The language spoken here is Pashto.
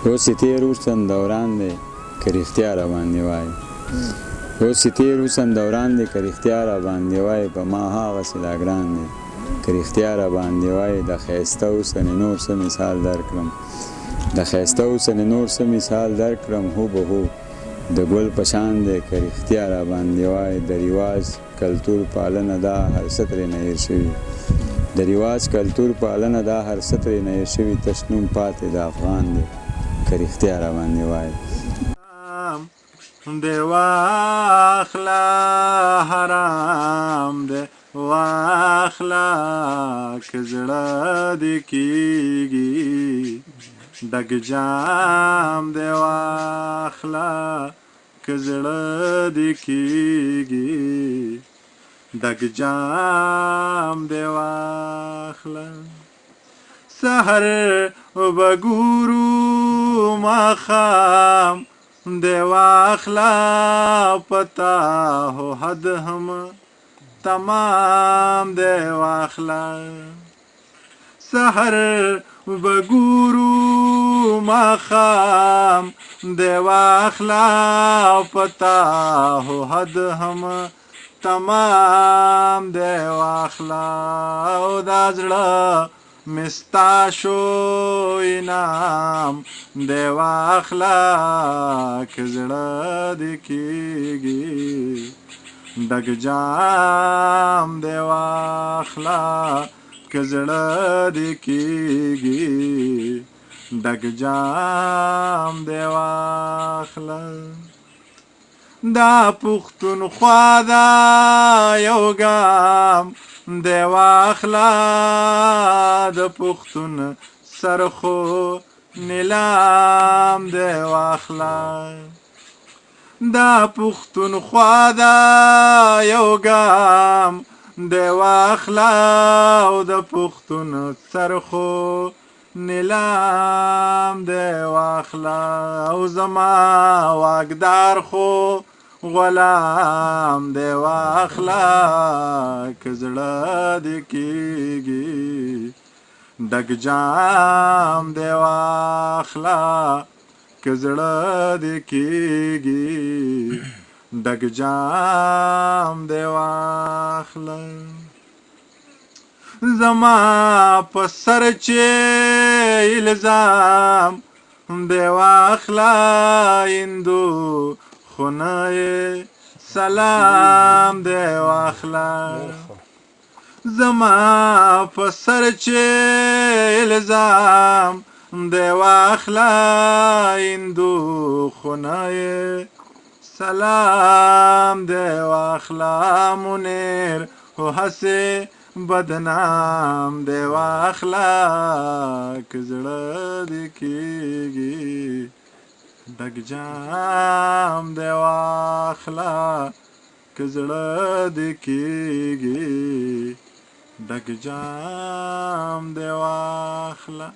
اوس یې تېر اوسن دوران دی که رښتیا راباندې وایي اوس یې تېر اوسن دوران دی که رښتیا راباندې وایي په ما هغسې لا ګران دی که رښتیا راباندې وایي د ښایسته اوسنې نور څه مثال درکړم د ښایسته اوسنې نور څه مثال درکړم هوبهو د ګل په شان دی که رښتیا راباندې وایي د رواج کلتور پالنه دا هر څه ترېنه هېر شوي د رواج کلتور پالنه دا هر څه ترېنه هېر شوي تش نوم پاتې د افغان دی که رښتیا راباندې وایي دی واخله حرام دی واخله که زړه دې کېږي ډک جام دی واخله که زړه دې کېږي ډک جام دی واخله سحر به ګورو ماښام دی واخله پتا هو حد هم تمام دی واخله سحر به ګورو ماښام دی واخله پتا هو حد هم تمام دی واخله او دا زړه مستا شو انعام دی واخله که زړه دې کېږي ډک جام دی واخله که زړه دې کېږي ډک جام دی واخله دا پښتونخوا دا یو ګام دی واخله د پښتون سر خو نیلام دی واخله دا پښتونخوا دا یو ګام دی واخله او د پښتون سر خو نیلام دی واخله او زما واګدار خو غلام دی واخله که زړه دې کېږي ډک جام دی واخله که زړه دې کېږي ډک جام دی واخله زما په سر چې الزام دی واخله هندو خونه سلام دی واخله زما په سر چې الزام دی واخله هندو خونه سلام دی واخله منیر هو هسې بدنام دی واخله که زړه دې کېږي ډک جام دی واخله که زړه دې کېږي ډک جام دی واخله